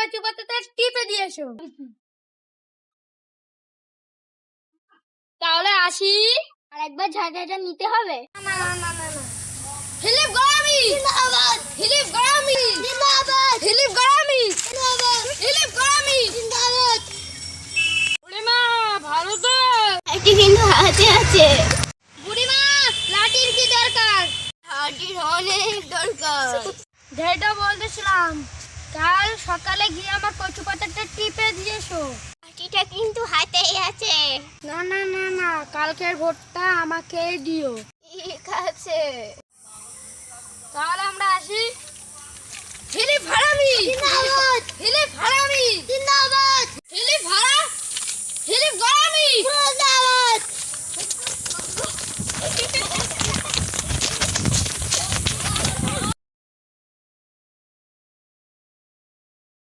কচু পাতাটা টিপে দিয়ে এসো। তাহলে আসি। আর একবার ঝাঁটাটা নিতে হবে। না না না না না। ফিলিপ গরামি জিন্দাবাদ, ফিলিপ গরামি জিন্দাবাদ, ফিলিপ গরামি জিন্দাবাদ, ফিলিপ গরামি। জিন্দাবাদ। বুড়িমা ভালো তো? লাঠি কিন্তু হাতে আছে। বুড়িমা লাঠির কি দরকার? লাঠির অনেক দরকার। যেটা বলতেছিলাম, কাল সকালে গিয়ে আমার কচু পাতাটা টিপে দিয়ে এসো। লাঠিটা কিন্তু হাতেই আছে। না না না না, কালকের ভোটটা আমাকেই দিও। ঠিক আছে। তাহলে আমরা আসি।